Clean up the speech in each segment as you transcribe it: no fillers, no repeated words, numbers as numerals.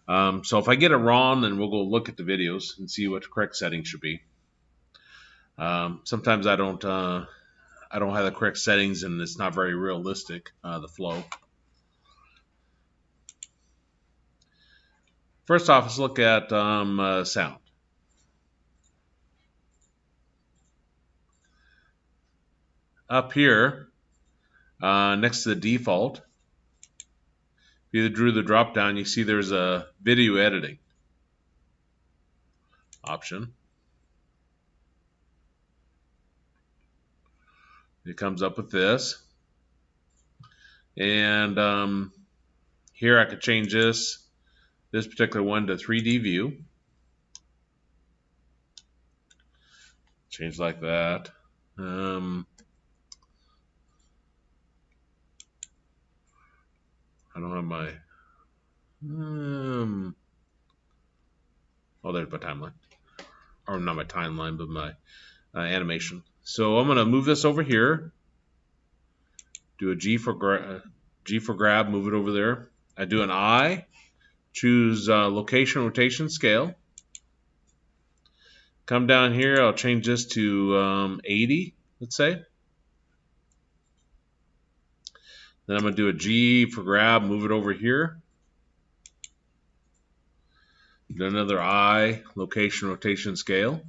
So if I get it wrong, then we'll go look at the videos and see what the correct setting should be. Sometimes I don't have the correct settings, and it's not very realistic, the flow. First off, let's look at sound. Up here, next to the default, if you drew the drop down, you see there's a video editing option. It comes up with this. And here I could change this particular one to 3D view. Change like that. I don't have my oh, there's my timeline, or not my timeline, but my animation. So I'm gonna move this over here. Do a G for grab, move it over there. I do an I, choose location, rotation, scale. Come down here, I'll change this to 80, let's say. Then I'm going to do a G for grab, move it over here. Do another I, location, rotation, scale.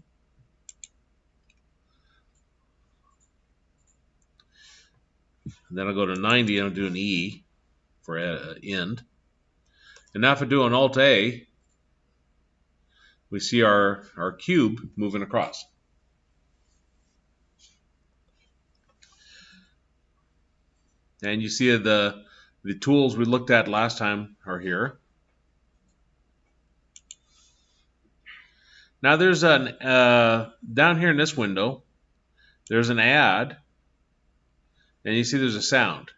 And then I'll go to 90, and I'll do an E for end. And now if I do an Alt-A, we see our cube moving across. And you see the tools we looked at last time are here. Now there's an down here in this window, there's an add, and you see there's a sound.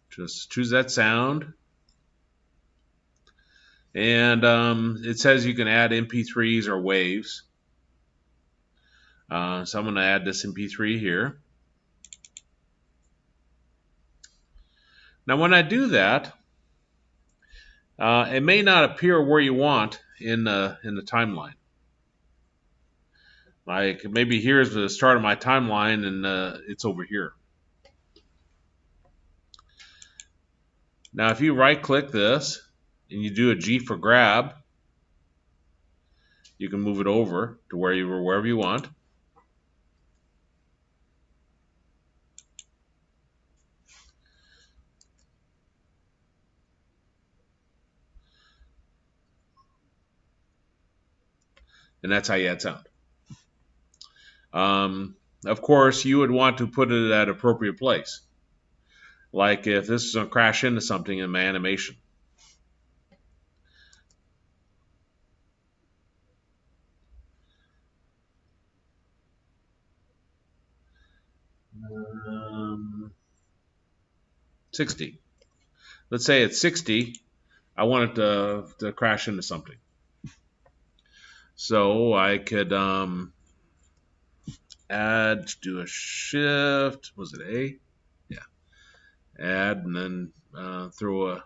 Just choose that sound. And it says you can add MP3s or waves. So I'm going to add this MP3 here. Now when I do that, it may not appear where you want in the timeline. Like maybe here's the start of my timeline, and it's over here. Now if you right click this and you do a G for grab, you can move it over to wherever you want. And that's how you add sound. Of course, you would want to put it at an appropriate place. Like if this is going to crash into something in my animation. Um, 60. Let's say it's 60. I want it to crash into something. So I could add, do a shift. Was it A? Yeah. Add, and then throw a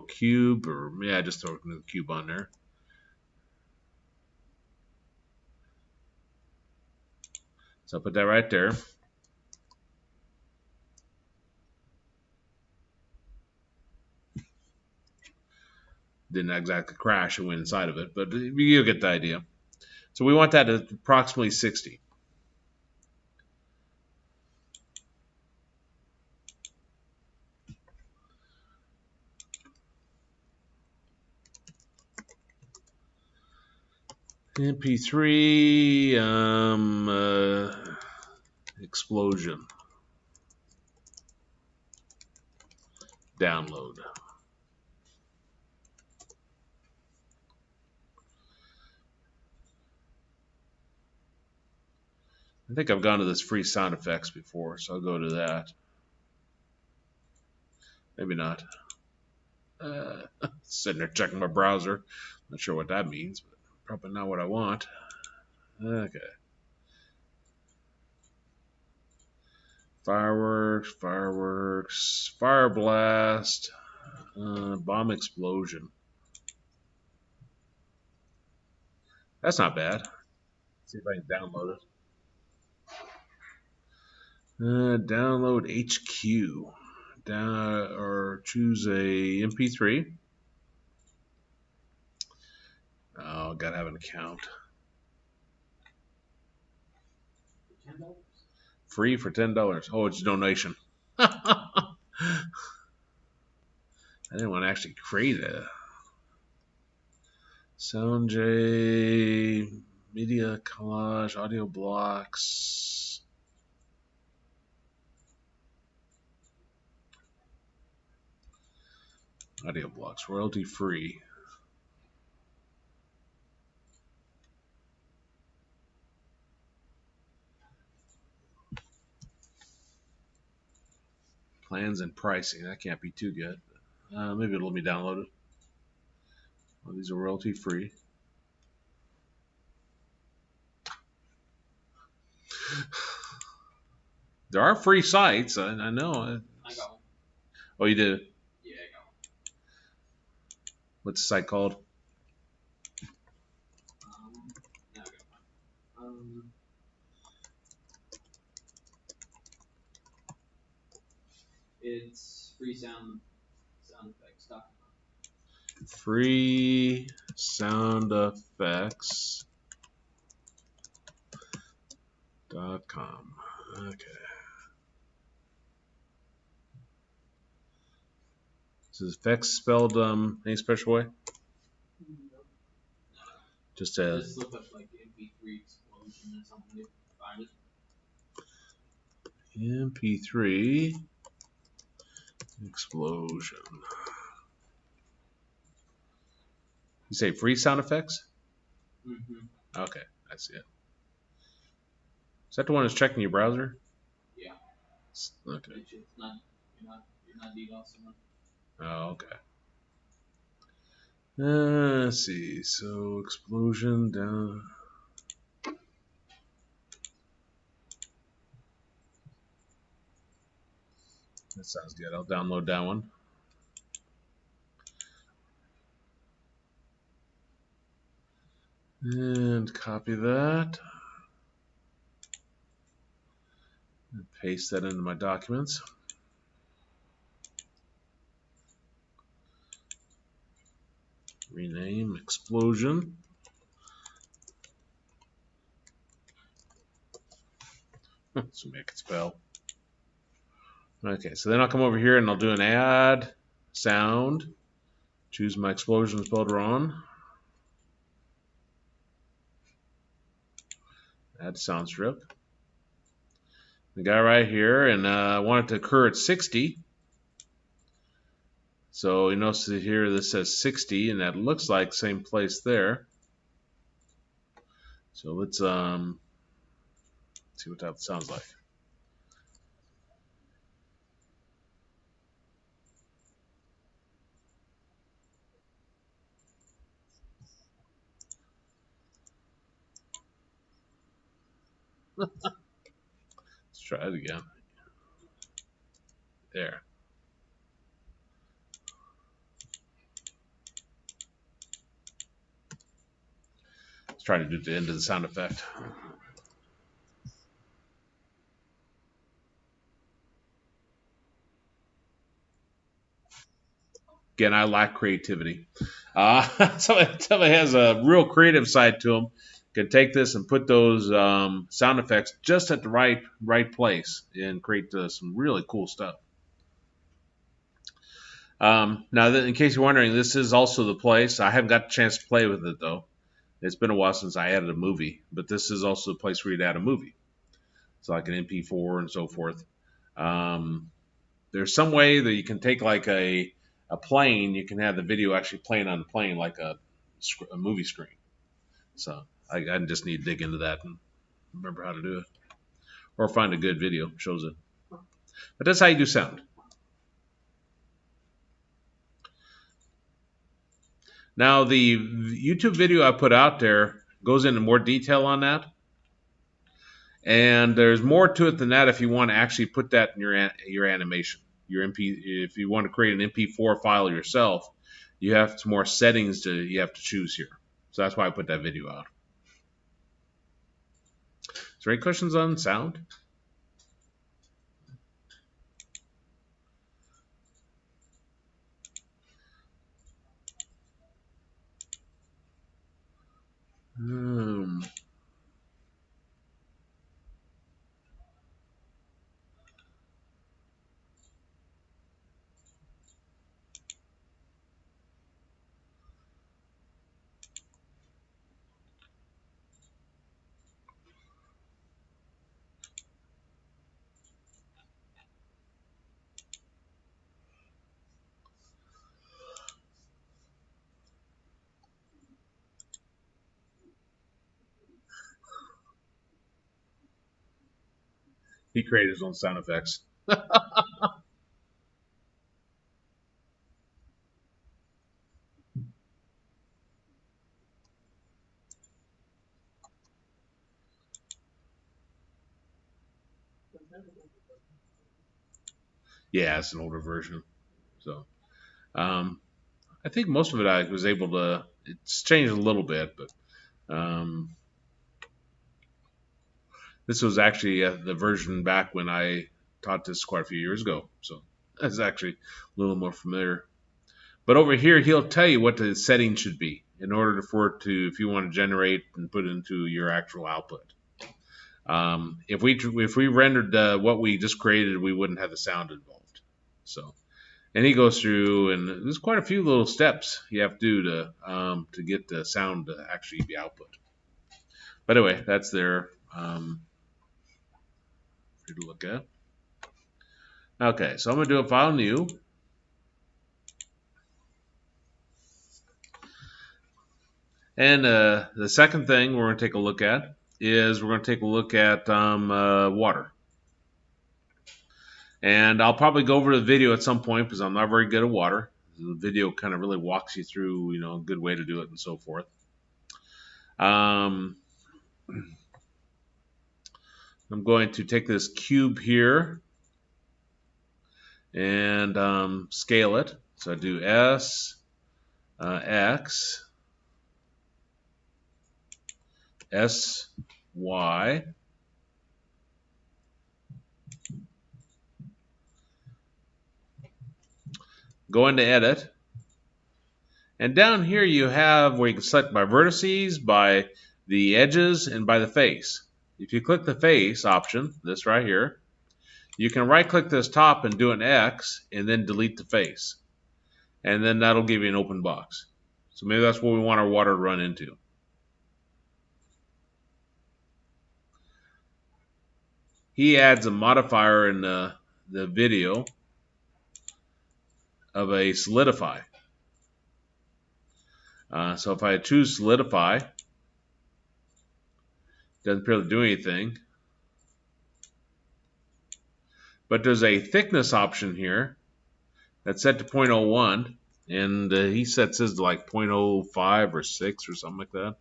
cube, or yeah, just throw a new cube on there. So I'll put that right there. Didn't exactly crash and went inside of it, but you get the idea. So we want that at approximately 60. MP3 explosion download. I think I've gone to this free sound effects before, so I'll go to that. Maybe not. Sitting there checking my browser. Not sure what that means, but probably not what I want. Okay. Fireworks, fireworks, fire blast, bomb explosion. That's not bad. Let's see if I can download it. Download HQ. Or choose a MP3. Oh, gotta have an account. Free for $10. Oh, it's a donation. I didn't want to actually create a SoundJ, media collage, audio blocks. Audio blocks, royalty free. Plans and pricing. That can't be too good. Maybe it'll let me download it. Oh, these are royalty free. There are free sites. I know. I got one. Oh, you did? Yeah, I got one. What's the site called? Now I got one. It's freesoundeffects.com. freesoundeffects.com. Okay. Is effects spelled any special way? Nope. Just Just look up like MP3 explosion or something. Find it. MP3 explosion. You say free sound effects? Mm-hmm. Okay, I see it. Is that the one that's checking your browser? Yeah. Okay. It's not. You're not DDoSing them. Oh, okay. Let's see. So explosion down. That sounds good. I'll download that one. And copy that. And paste that into my documents. Rename explosion. So make it spell. Okay, so then I'll come over here and I'll do an add sound. Choose my explosion spelled wrong. Add sound strip. The guy right here, and I want it to occur at 60. So you notice here this says 60, and that looks like same place there. So let's see what that sounds like. Let's try it again. There. Let's try to do the end of the sound effect. Again, I lack creativity. Somebody has a real creative side to them. Can take this and put those sound effects just at the right place and create some really cool stuff. Now, in case you're wondering, this is also the place. I haven't got a chance to play with it though. It's been a while since I added a movie, but this is also the place where you'd add a movie. It's like an MP4 and so forth. There's some way that you can take like a plane, you can have the video actually playing on the plane like a movie screen. So I just need to dig into that and remember how to do it, or find a good video shows it. But that's how you do sound. Now the YouTube video I put out there goes into more detail on that, And there's more to it than that if you want to actually put that in your animation. Your MP, if you want to create an MP4 file yourself, you have some more settings you have to choose here. So that's why I put that video out. Is there any questions on sound? He created his own sound effects. Yeah, it's an older version. So I think most of it I was able to. It's changed a little bit, but this was actually the version back when I taught this quite a few years ago. So that's actually a little more familiar. But over here, he'll tell you what the setting should be in order for it to, if you want to generate and put it into your actual output. If we rendered what we just created, we wouldn't have the sound involved. So, and he goes through, and there's quite a few little steps you have to do to get the sound to actually be output. But anyway, that's there for you to look at. Okay, so I'm going to do a file new. And the second thing we're going to take a look at is we're going to take a look at water. And I'll probably go over the video at some point because I'm not very good at water. The video kind of really walks you through, a good way to do it and so forth. I'm going to take this cube here and scale it. So I do S, X, S, Y. Go into edit. And down here you have where you can select by vertices, by the edges, and by the face. If you click the face option, this right here, you can right click this top and do an X and then delete the face. And then that'll give you an open box. So maybe that's what we want our water to run into. He adds a modifier in the video of a solidify. So if I choose solidify, doesn't appear to do anything. But there's a thickness option here that's set to 0.01, and he sets his to like 0.05 or 6 or something like that.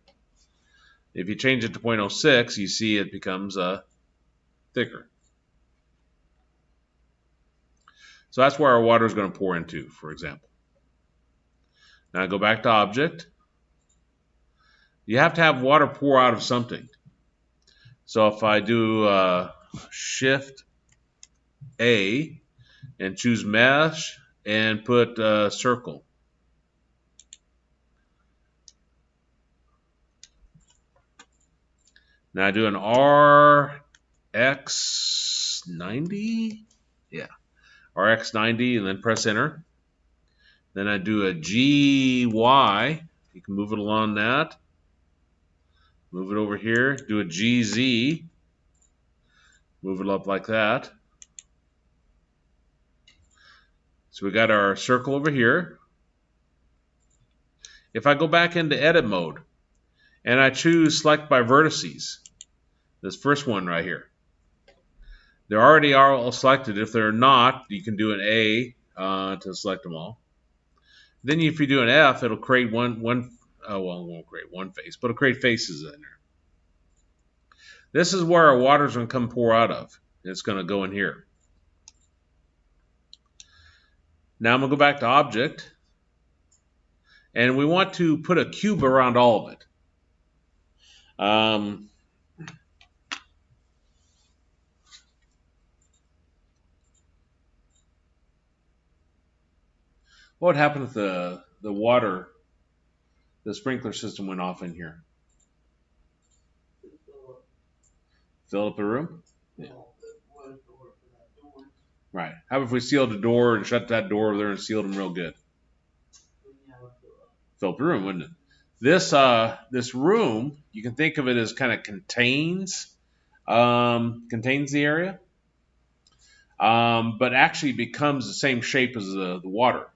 If you change it to 0.06, you see it becomes thicker. So that's where our water is going to pour into, for example. Now go back to object. You have to have water pour out of something. So if I do Shift A and choose mesh and put circle. Now I do an RX90. Yeah. RX90 and then press enter. Then I do a GY. You can move it along that. Move it over here. Do a GZ. Move it up like that. So we got our circle over here. If I go back into edit mode and I choose select by vertices, this first one right here, they already are all selected. If they're not, you can do an A to select them all. Then if you do an F, it'll create well, it won't create one face, but it'll create faces in there. This is where our water's going to come pour out of. It's going to go in here. Now I'm going to go back to object. And we want to put a cube around all of it. What would happen if the water, the sprinkler system went off in here? Fill up the room? Yeah. Right. How about if we sealed the door and shut that door over there and sealed them real good? Fill up the room, wouldn't it? This room, you can think of it as kind of contains the area, but actually becomes the same shape as the water.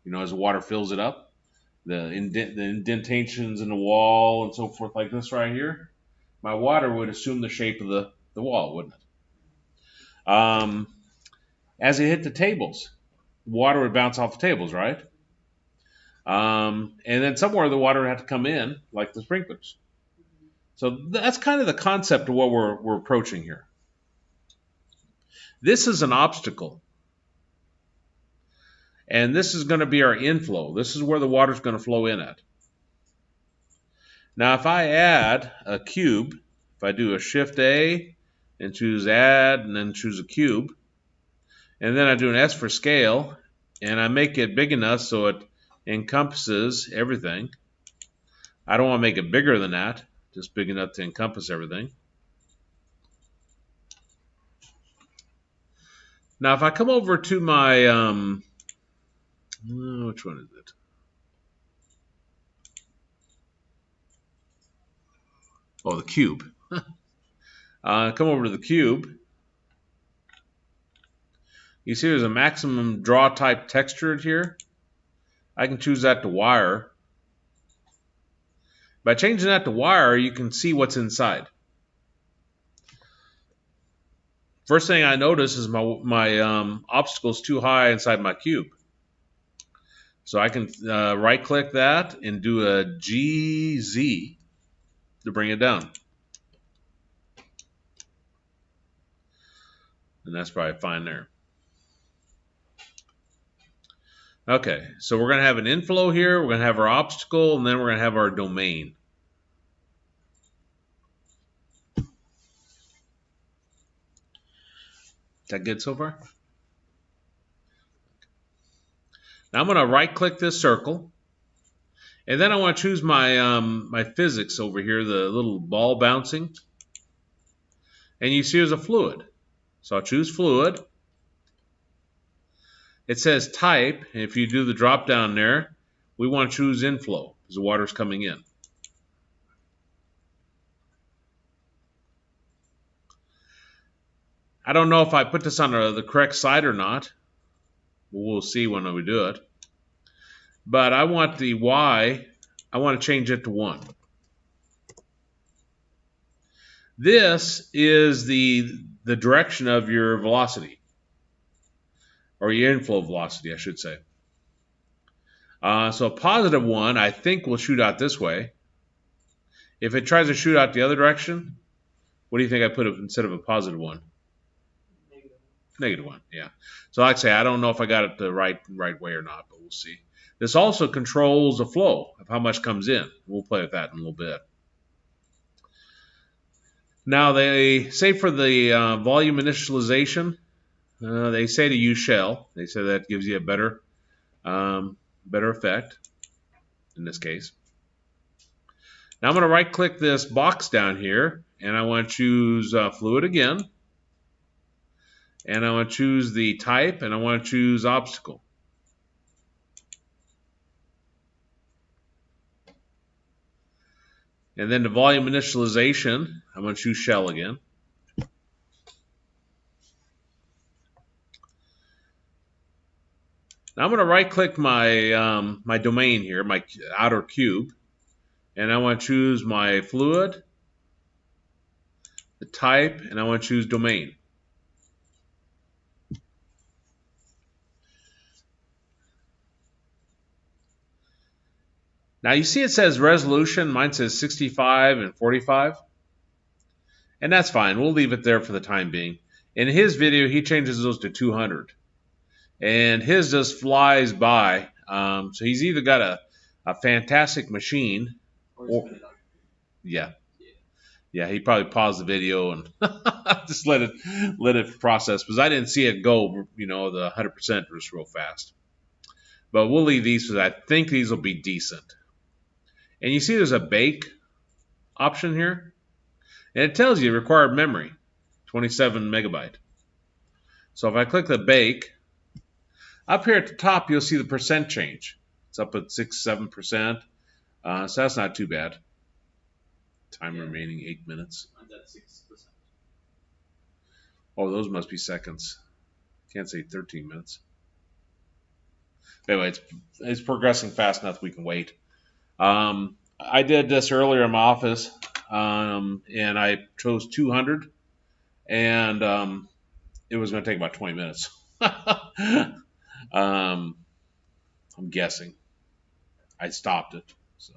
You know, as the water fills it up, the indentations in the wall and so forth, like this right here, my water would assume the shape of the wall, wouldn't it? As it hit the tables, water would bounce off the tables, right? And then somewhere the water would have to come in, like the sprinklers. So that's kind of the concept of what we're approaching here. This is an obstacle. And this is going to be our inflow. This is where the water is going to flow in at. Now, if I add a cube, if I do a Shift A and choose Add and then choose a cube, and then I do an S for scale, and I make it big enough so it encompasses everything. I don't want to make it bigger than that, just big enough to encompass everything. Now, if I come over to my, which one is it? Oh, the cube. Come over to the cube. You see there's a maximum draw type texture here. I can choose that to wire. By changing that to wire, you can see what's inside. First thing I notice is my obstacle is too high inside my cube. So I can right-click that and do a GZ to bring it down. And that's probably fine there. Okay, so we're going to have an inflow here, we're going to have our obstacle, and then we're going to have our domain. Is that good so far? Now I'm going to right-click this circle, and then I want to choose my my physics over here, the little ball bouncing. And you see there's a fluid. So I'll choose fluid. It says type, and if you do the drop down there, we want to choose inflow because the water's coming in. I don't know if I put this on the correct side or not. We'll see when we do it. But I want the Y, I want to change it to 1. This is the direction of your velocity. Or your inflow velocity, I should say. So a positive 1, I think, will shoot out this way. If it tries to shoot out the other direction, what do you think I put instead of a positive 1? Negative 1, yeah. So like I say, I don't know if I got it the right way or not, but we'll see. This also controls the flow of how much comes in. We'll play with that in a little bit. Now they say for the volume initialization, they say to use shell. They say that gives you a better effect in this case. Now I'm going to right-click this box down here, and I want to choose fluid again. And I want to choose the type, and I want to choose obstacle. And then the volume initialization, I'm going to choose shell again. Now I'm going to right-click my my domain here, my outer cube, and I want to choose my fluid, the type, and I want to choose domain. Now you see it says resolution. Mine says 65 and 45. And that's fine. We'll leave it there for the time being. In his video, he changes those to 200. And his just flies by. So he's either got a fantastic machine. Or Yeah. Yeah, he probably paused the video and just let it process. Because I didn't see it go, the 100% just real fast. But we'll leave these because I think these will be decent. And you see there's a bake option here. And it tells you required memory, 27 megabyte. So if I click the bake, up here at the top you'll see the percent change. It's up at 6-7%. So that's not too bad. Time remaining 8 minutes. Mine's at 6%. Oh, those must be seconds. Can't say 13 minutes. Anyway, it's progressing fast enough we can wait. I did this earlier in my office, and I chose 200, and it was going to take about 20 minutes. I'm guessing. I stopped it. So.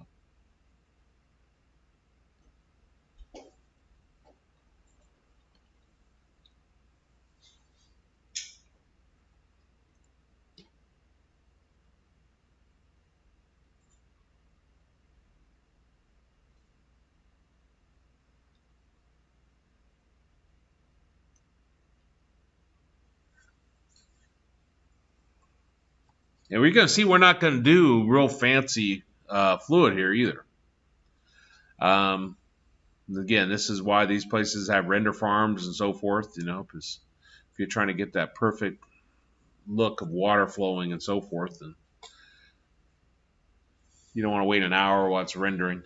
And we're going to see we're not going to do real fancy fluid here either. Again, this is why these places have render farms and so forth, because if you're trying to get that perfect look of water flowing and so forth, then you don't want to wait an hour while it's rendering.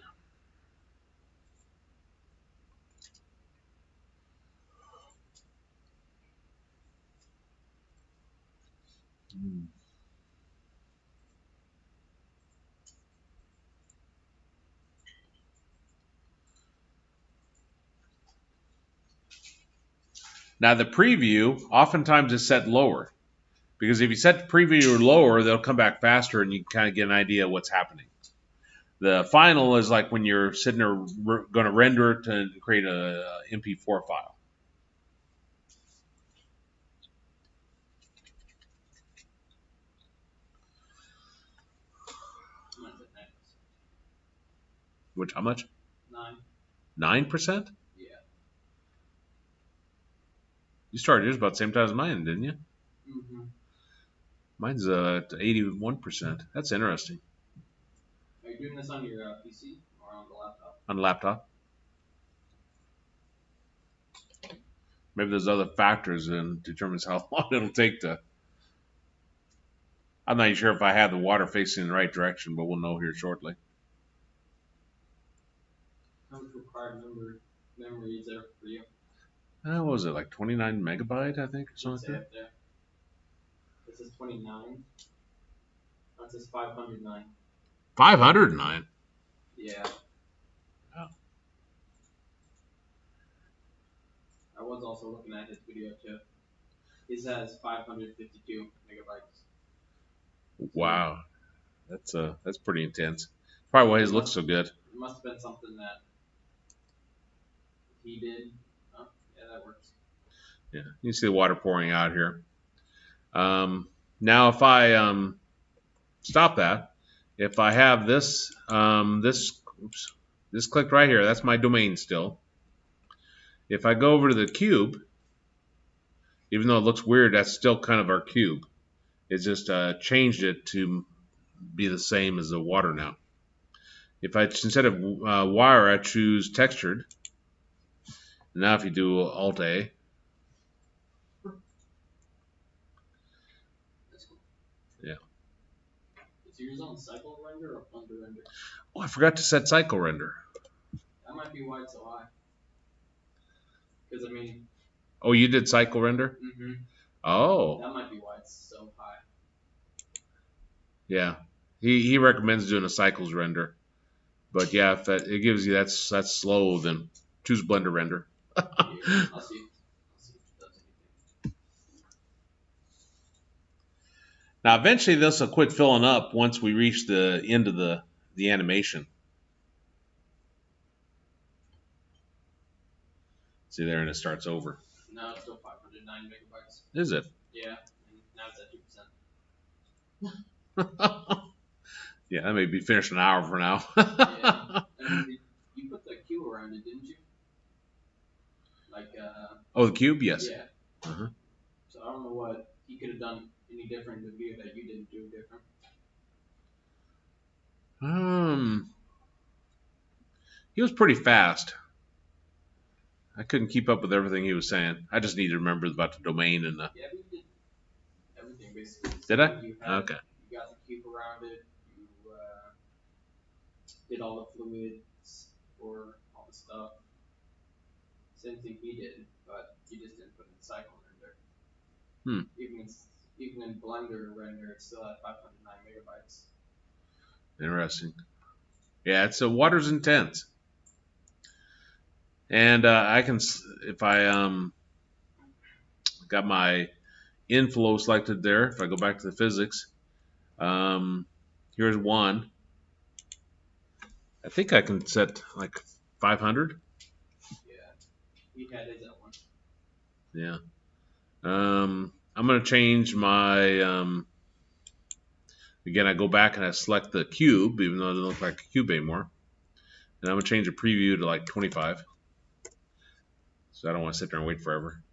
Now the preview oftentimes is set lower, because if you set the preview lower, they'll come back faster and you can kind of get an idea of what's happening. The final is like when you're sitting there going to render it to create a MP4 file. Which, how much? 9%? Yeah. You started yours about the same time as mine, didn't you? Mm-hmm. Mine's at 81%. That's interesting. Are you doing this on your PC or on the laptop? On the laptop. Maybe there's other factors and determines how long it'll take to. I'm not even sure if I have the water facing in the right direction, but we'll know here shortly. How much required memory is there for you? What was it, like 29 megabyte, I think, or something like that? There. This is 29. That says 509. 509? Yeah. Oh. I was also looking at his video too. His has 552 megabytes. Wow. That's pretty intense. Probably why his looks so good. It must have been something that he did. Oh, yeah, that works. Yeah, you see the water pouring out here. Now, if I stop that, if I have this this clicked right here, that's my domain still. If I go over to the cube, even though it looks weird, that's still kind of our cube. It's just changed it to be the same as the water now. If I, instead of wire, I choose textured. Now if you do Alt-A. That's cool. Yeah. Is yours on cycle render or Blender render? Oh, I forgot to set cycle render. That might be why it's so high. Because, I mean... Oh, you did cycle render? Mm-hmm. Oh. That might be why it's so high. Yeah. He recommends doing a cycles render. But yeah, if that it gives you that's slow, then choose Blender render. Yeah, I'll see. That's anything. Now eventually this will quit filling up once we reach the end of the animation. See there, and it starts over. No, it's still 509 megabytes. Is it? Yeah, and now it's at 2%. Yeah, that may be finished in an hour from now. Yeah. And you put the cube around it, didn't you? Like, Oh, the cube? Yes. Yeah. Uh-huh. So I don't know what he could have done any different in the video that you didn't do different. He was pretty fast. I couldn't keep up with everything he was saying. I just need to remember about the domain and the. Yeah, but you did everything basically. Did I? You Okay. You got the cube around it. You did all the fluids for all the stuff. Same thing he did, but you just didn't put in cycle render. Even in Blender render, it's still at 509 megabytes. Interesting. Yeah, it's water's intense. And I can, if I got my inflow selected there, if I go back to the physics, here's one. I think I can set like 500. Yeah, he had his at one. Yeah. I'm going to change my, again, I go back and I select the cube, even though it doesn't look like a cube anymore. And I'm going to change the preview to like 25. So I don't want to sit there and wait forever.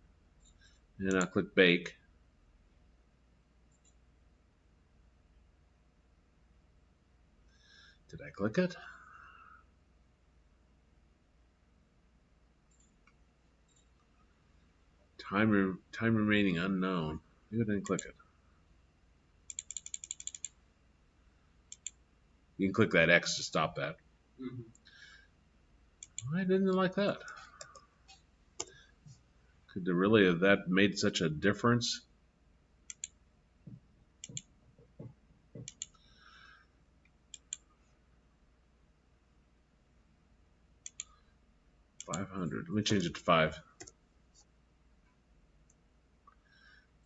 And I'll click bake. Did I click it? Time remaining unknown. Maybe I didn't click it. You can click that X to stop that. Mm-hmm. I didn't like that. Could there really have that made such a difference? $500. Let me change it to 5.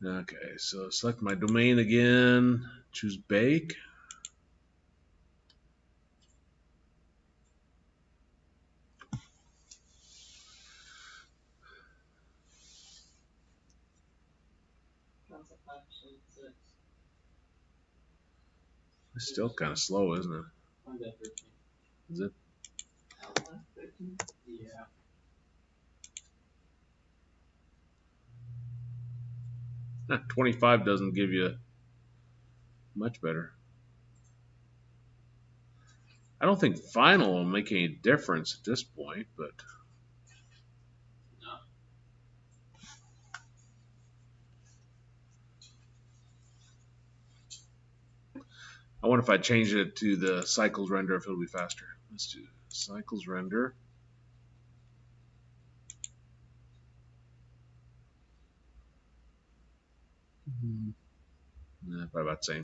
Okay, so select my domain again. Choose bake. It's still kind of slow, isn't it? I'm at 13. Is it? Yeah. Nah, 25 doesn't give you much better. I don't think final will make any difference at this point, but No. I wonder if I change it to the cycles render if it'll be faster. Let's do cycles render. Probably about the same.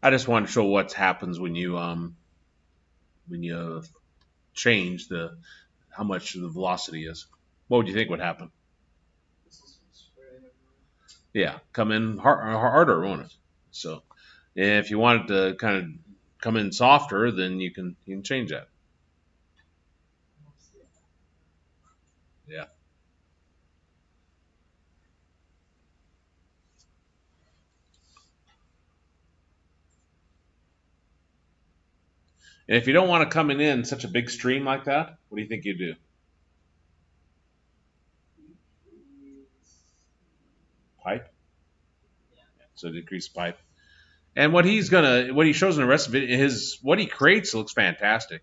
I just want to show what happens when you change the how much the velocity is. What would you think would happen? Yeah, come in harder, won't it? So if you want it to kind of come in softer, then you can change that. Yeah. And if you don't want to come in such a big stream like that, what do you think you do? Pipe. So decrease pipe. And what he shows in the rest of it, what he creates looks fantastic.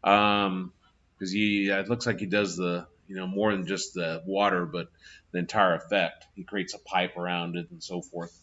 Because it looks like he does the more than just the water, but the entire effect. He creates a pipe around it and so forth.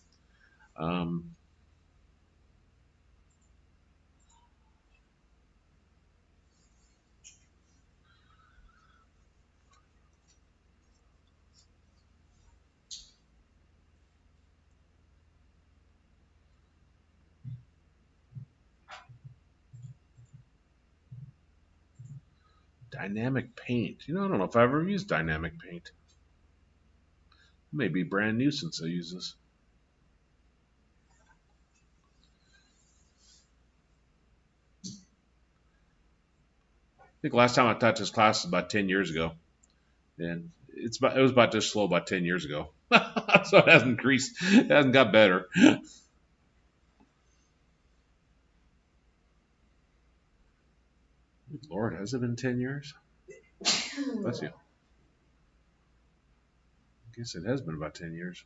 Dynamic paint. I don't know if I've ever used dynamic paint. May be brand new since I use this. I think last time I taught this class was about 10 years ago. And it was about this slow about 10 years ago. So it hasn't increased. It hasn't got better. Lord, has it been 10 years? Bless you. I guess it has been about 10 years.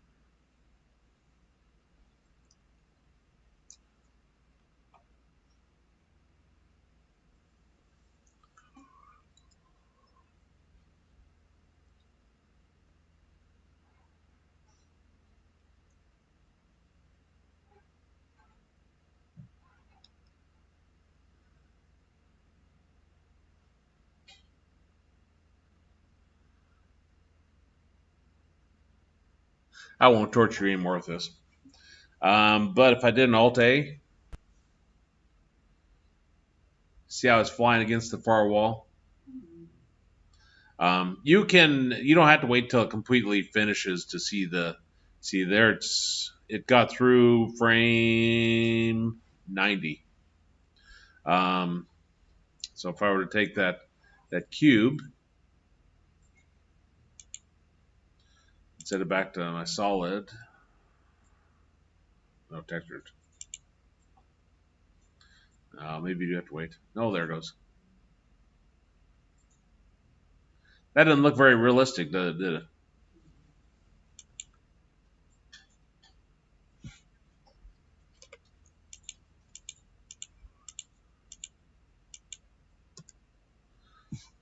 I won't torture you anymore with this. But if I did an Alt-A, see how it's flying against the far wall? You don't have to wait till it completely finishes to see there it got through frame 90. So if I were to take that cube, set it back to my solid, no textured. Maybe you have to wait. No, there it goes. That doesn't look very realistic, did it?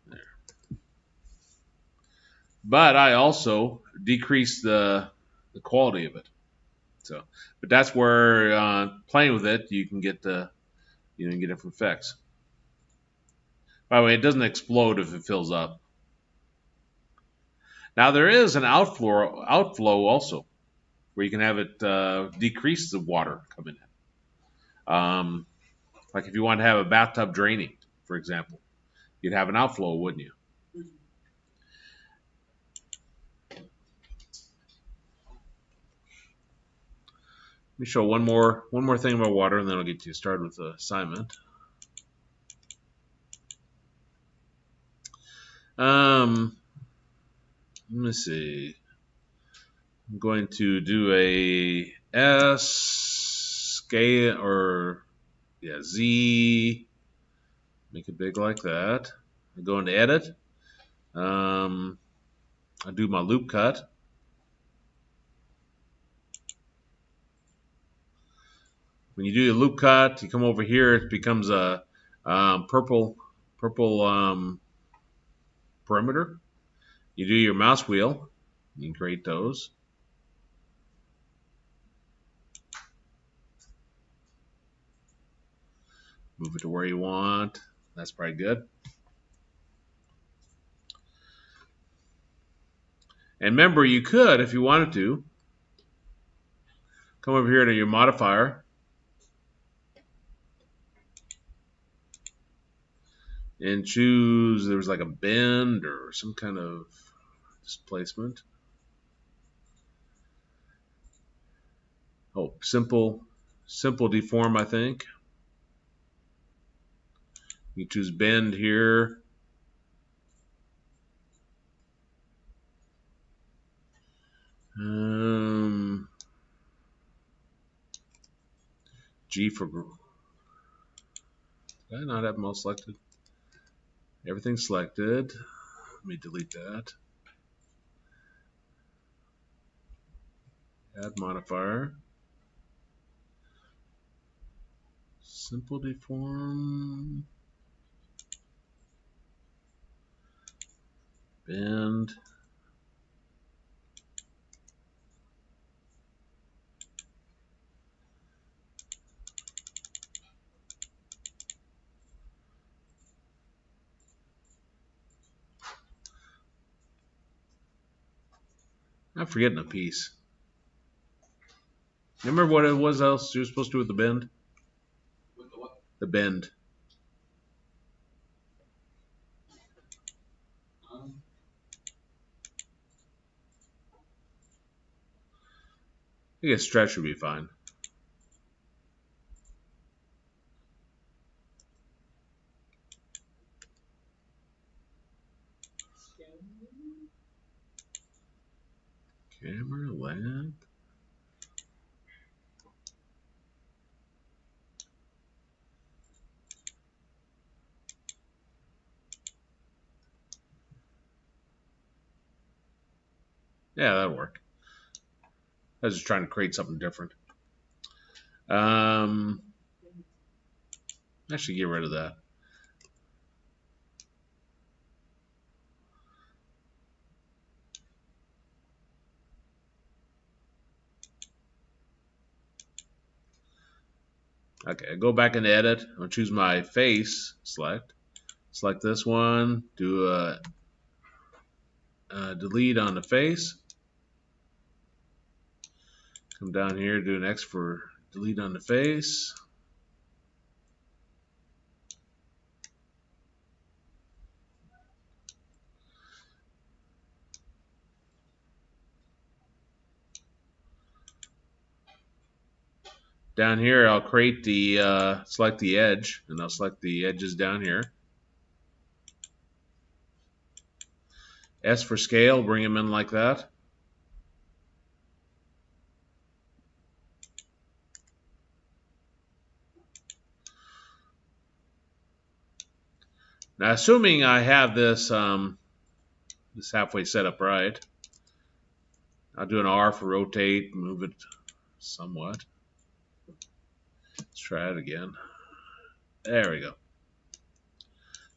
There. But I also decreased the quality of it. So, but that's where playing with it, you can get get different effects. By the way, it doesn't explode if it fills up. Now there is an outflow also, where you can have it decrease the water coming in. Like if you want to have a bathtub draining, for example, you'd have an outflow, wouldn't you? Let me show one more thing about water, and then I'll get you started with the assignment. Let me see. I'm going to do a S scale or Z. Make it big like that. I go into edit. I do my loop cut. When you do your loop cut, you come over here. It becomes a purple perimeter. You do your mouse wheel. You can create those. Move it to where you want. That's probably good. And remember, you could, if you wanted to, come over here to your modifier and choose, there was like a bend or some kind of displacement. Oh, simple deform, I think. You choose bend here. G for group. Did I not have them all selected? Everything's selected. Let me delete that. Add modifier. Simple deform. Bend. I'm forgetting a piece. Remember what it was else you were supposed to do with the bend? With the what? The bend. I guess stretch would be fine. Camera, lamp. Yeah, that'll work. I was just trying to create something different. I should get rid of that. Okay, go back into edit. I'll choose my face. Select this one. Do a delete on the face. Come down here, do an X for delete on the face. Down here, I'll create the, select the edge, and I'll select the edges down here. S for scale, bring them in like that. Now, assuming I have this this halfway set up right, I'll do an R for rotate, move it somewhat. Let's try it again. There we go.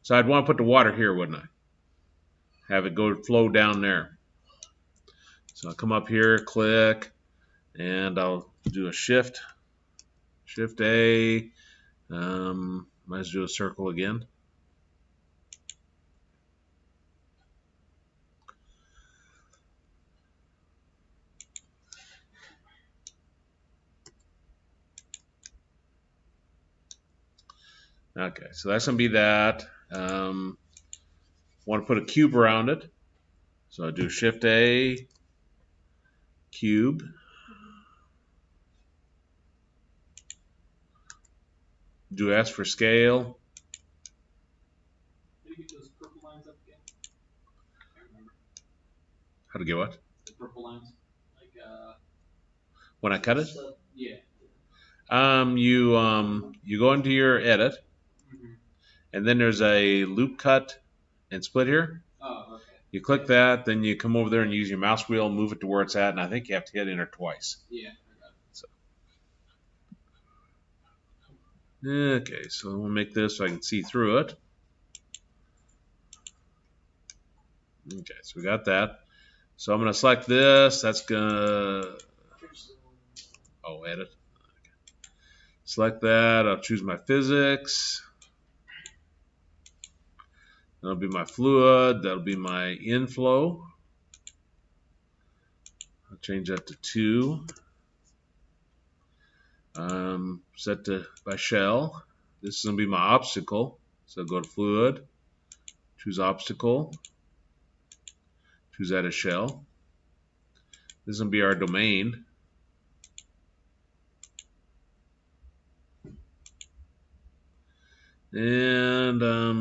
So I'd want to put the water here, wouldn't I? Have it go flow down there. So I'll come up here, click, and I'll do a Shift A. Might as well do a circle again. Okay, so that's going to be that. Want to put a cube around it. So I do Shift A, cube. Do S for scale. Did you get those purple lines up again? I can't remember. How to get what? The purple lines. Like, when I cut it? Yeah. You go into your edit, and then there's a loop cut and split here. Oh, okay. You click that, then you come over there and use your mouse wheel, move it to where it's at, and I think you have to hit enter twice. Yeah, I got it. So. Okay, so we'll make this so I can see through it. Okay, so we got that. So I'm going to select this. That's going to... Oh, edit. Okay. Select that. I'll choose my physics. That'll be my fluid. That'll be my inflow. I'll change that to 2. Set to by shell. This is going to be my obstacle. So go to fluid. Choose obstacle. Choose that as shell. This is going to be our domain. And let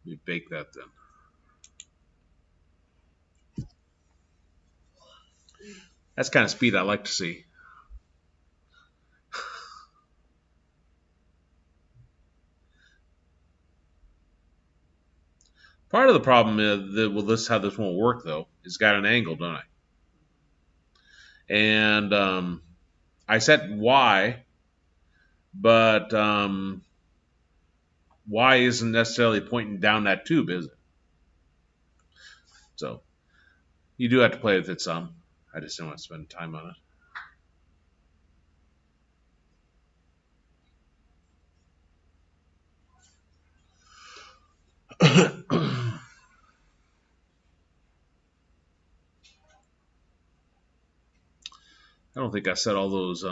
me bake that then. That's kind of speed I like to see. Part of the problem is that, well, this is how this won't work though. It's got an angle, don't I? And I set Y, but Y isn't necessarily pointing down that tube, is it? So you do have to play with it some. I just don't want to spend time on it. I don't think I set all those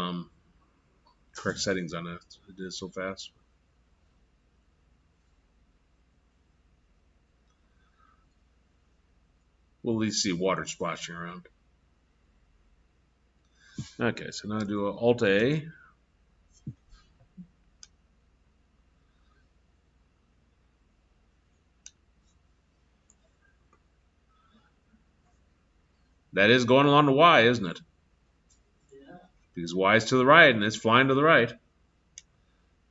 correct settings on it. I did it so fast. we'll at least see water splashing around. Okay, so now I do an Alt A. That is going along the Y, isn't it? Yeah. Because Y is to the right, and it's flying to the right.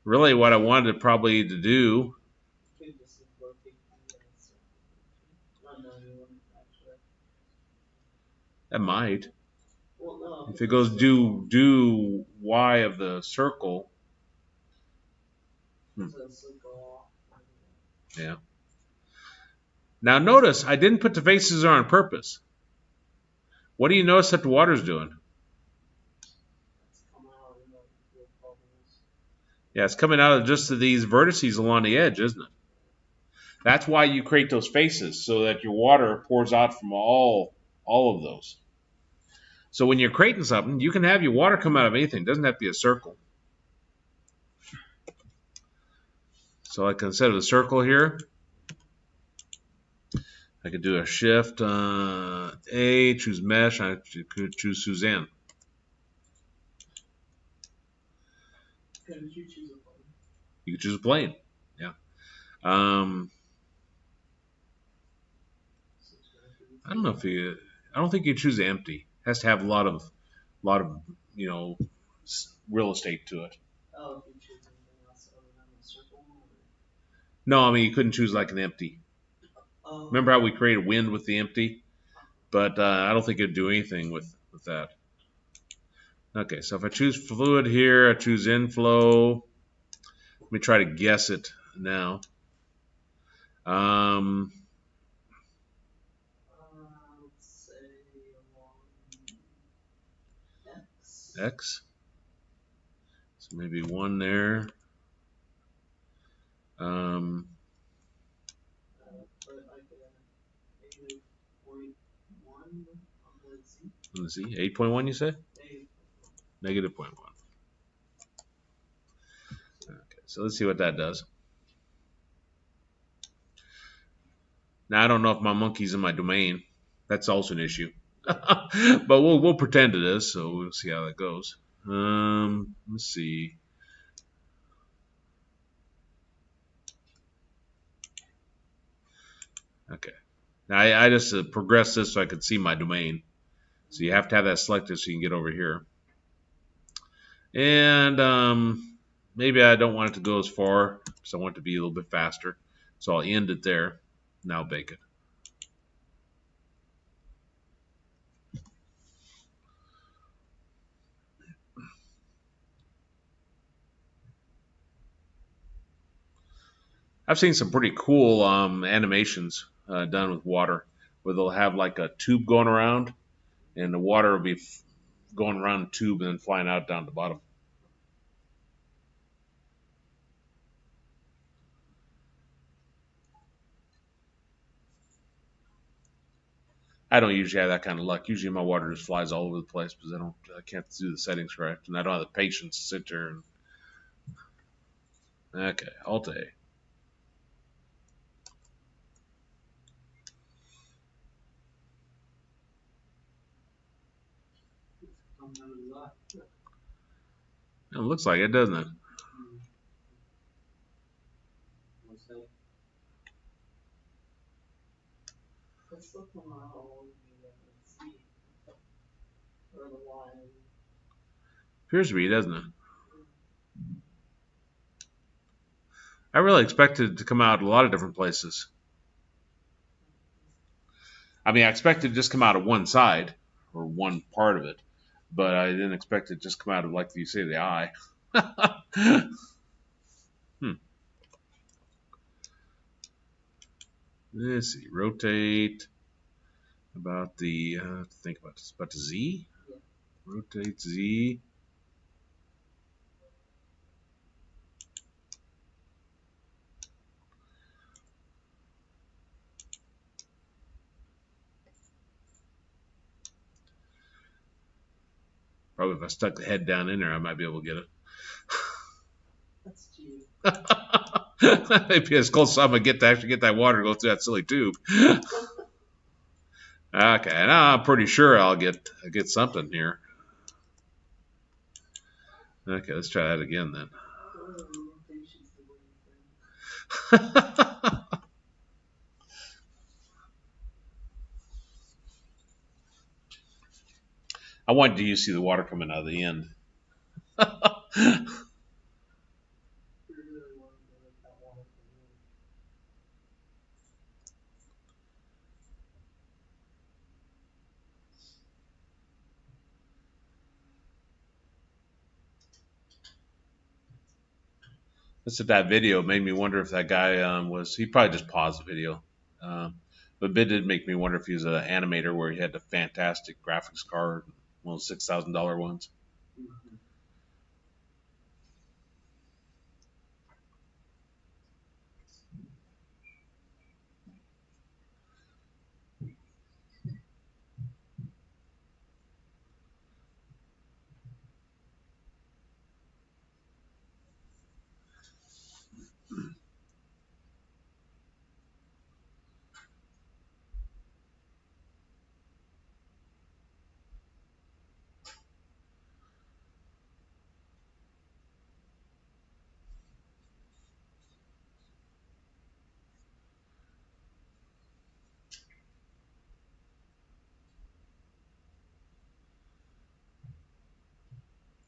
Really, what I wanted probably to do. That might. Well, no. If it goes do Y of the circle. Yeah. Now notice, I didn't put the faces there on purpose. What do you notice that the water's doing? Yeah, it's coming out of just these vertices along the edge, isn't it? That's why you create those faces, so that your water pours out from all of those. So when you're creating something, you can have your water come out of anything. It doesn't have to be a circle. So like instead of a circle here, I could do a shift A, choose mesh, and I could choose Suzanne. Can you choose a plane? You could choose a plane. Yeah. I don't know if you. I don't think you choose empty. It has to have a lot of real estate to it. Oh, if you choose anything else other than a circle? No, I mean you couldn't choose like an empty. Remember how we created wind with the empty? But I don't think it'd do anything with that. Okay, so if I choose fluid here, I choose inflow. Let me try to guess it now. Let's say X. X. So maybe 1 there. Put like a -0.1 on the Z. On the Z, 8.1 you say? Negative 0.1. Okay, so let's see what that does. Now I don't know if my monkey's in my domain. That's also an issue. But we'll pretend it is, so we'll see how that goes. Let's see. Okay. Now I just progressed this so I could see my domain. So you have to have that selected so you can get over here. And maybe I don't want it to go as far, so I want it to be a little bit faster. So I'll end it there. Now bake it. I've seen some pretty cool animations done with water, where they'll have like a tube going around, and the water will be going around the tube and then flying out down the bottom. I don't usually have that kind of luck. Usually my water just flies all over the place because I can't do the settings correct, and I don't have the patience to sit there and. Okay, Alt A. It looks like it, doesn't it? Appears to be, doesn't it? I really expected it to come out a lot of different places. I mean, I expected it to just come out of one side, or one part of it, but I didn't expect it to just come out of, like you say, the eye. Let's see, rotate about the, think about this, about the Z. Yeah. Rotate Z. Probably if I stuck the head down in there, I might be able to get it. That's cheap. Maybe as close as I'm gonna get to actually get that water to go through that silly tube. Okay, now I'm pretty sure I'll get something here. Okay, let's try that again then. I wanted you to see the water coming out of the end. That's if that video made me wonder if that guy he probably just paused the video. But it did make me wonder if he was an animator where he had the fantastic graphics card, one of those $6,000 ones. Mm-hmm.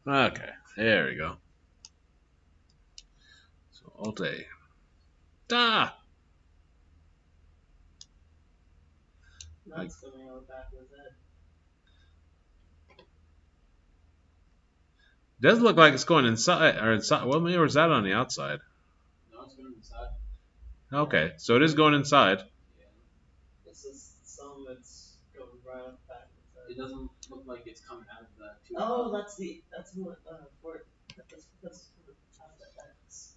Okay, there we go. So Alt A. Ah! That's coming out back with it. Does look like it's going inside or inside. Well, maybe or is that on the outside? No, it's going inside. Okay, so it is going inside. Yeah. This is some that's going right back with it. It doesn't look like it's coming out of the tube. Oh, that's what for that's out of the X.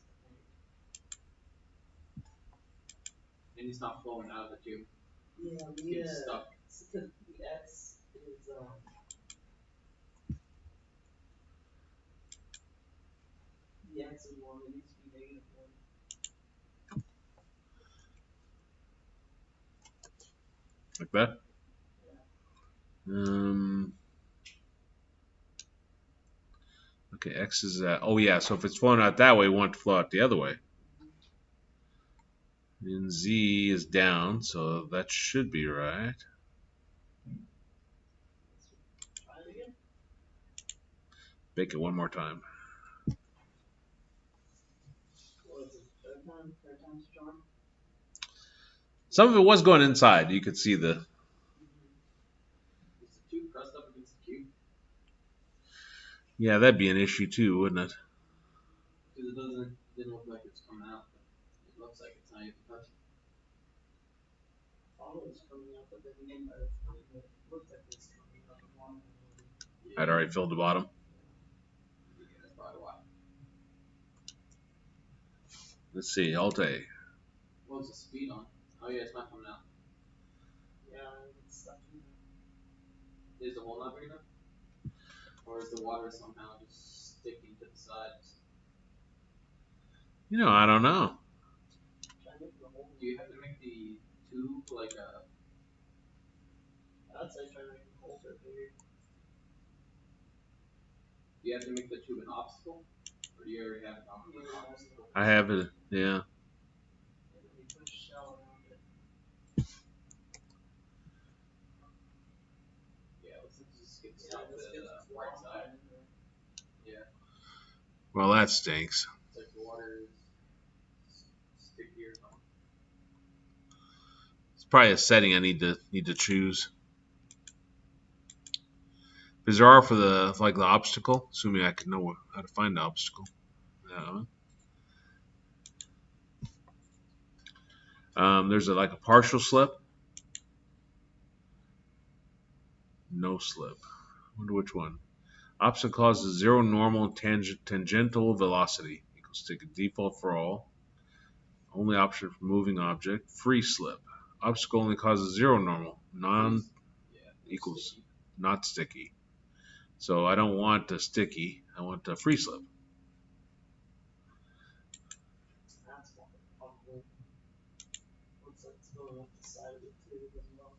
And it's not flowing out of the tube. Yeah, it's stuck. Because the X is the X is one. It needs to be negative one. Like that? Okay, X is oh yeah, so if it's flowing out that way, we want it to flow out the other way. And Z is down, so that should be right. Make it one more time. Some of it was going inside. You could see the. Is the tube pressed up against the cube? Yeah, that'd be an issue too, wouldn't it? Because didn't look like it's coming out, but it looks like it's not even touching. I thought it was coming out, but then again, by the time it looked like it's coming out, the bottom. I'd already filled the bottom. Yeah, that's probably why. Let's see, Alt A. What was the speed on? Oh yeah, it's not coming out. Yeah, it's stuck in there. Is the hole not big enough? Or is the water somehow just sticking to the sides? You know, I don't know. Do you have to make the tube like a... I'd say try to make the hole bigger. Do you have to make the tube an obstacle? Or do you already have it on an obstacle? I have it, yeah. Right side. Yeah. Well, that stinks. It's like the water is sticky or something. It's probably a setting I need to choose. Because there are for the the obstacle, assuming I can know how to find the obstacle. There's like a partial slip. No slip. I wonder which one. Obstacle causes zero normal tangential velocity equals to default for all. Only option for moving object. Free slip. Obstacle only causes zero normal. Equals not sticky. So I don't want a sticky. I want a free slip. That's probably. Looks like it's going up the side of it too as well.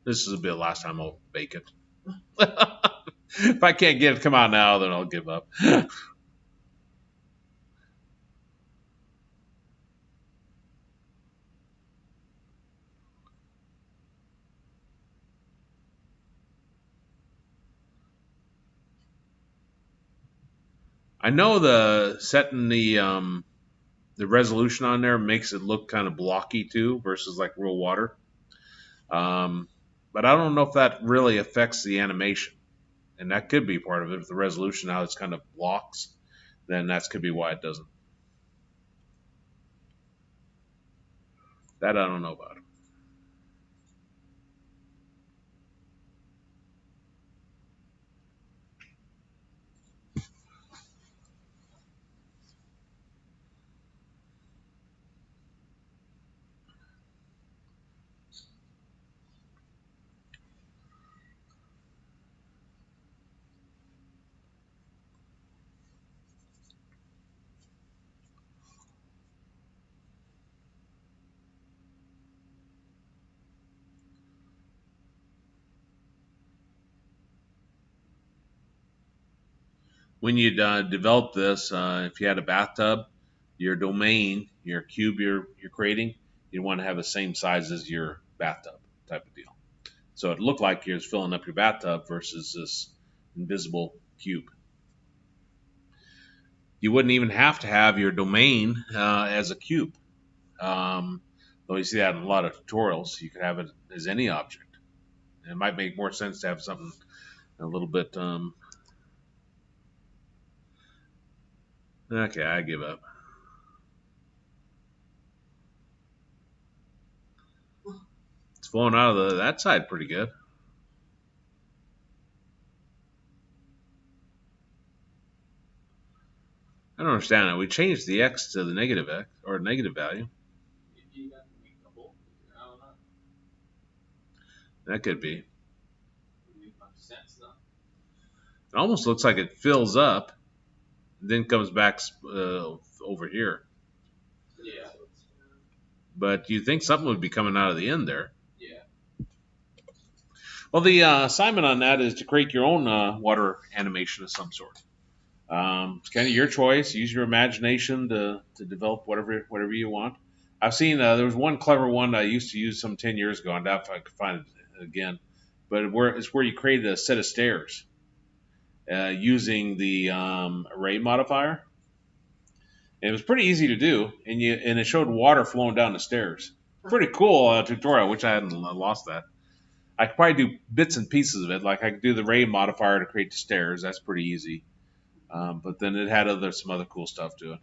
This will be the last time I'll bake it. If I can't get it to come out now, then I'll give up. I know the setting the resolution on there makes it look kind of blocky too, versus like real water. Um, but I don't know if that really affects the animation, and that could be part of it. If the resolution now it's kind of blocks, then that could be why it doesn't. That I don't know about. When you develop this, if you had a bathtub, your domain, your cube you're creating, you want to have the same size as your bathtub type of deal. So it looked like you're filling up your bathtub versus this invisible cube. You wouldn't even have to have your domain as a cube. Though you see that in a lot of tutorials, you could have it as any object. And it might make more sense to have something a little bit. Okay, I give up. It's flowing out of that side pretty good. I don't understand it. We changed the x to the negative x or negative value. That could be. It almost looks like it fills up, then comes back over here. Yeah. But you think something would be coming out of the end there? Yeah. Well, the assignment on that is to create your own water animation of some sort. It's kind of your choice. Use your imagination to develop whatever you want. I've seen there was one clever one I used to use some 10 years ago. I doubt if I could find it again. But it's where you created a set of stairs using the array modifier. And it was pretty easy to do, and it showed water flowing down the stairs. Pretty cool tutorial. Which I hadn't lost that. I could probably do bits and pieces of it. Like I could do the array modifier to create the stairs. That's pretty easy. But then it had some other cool stuff to it.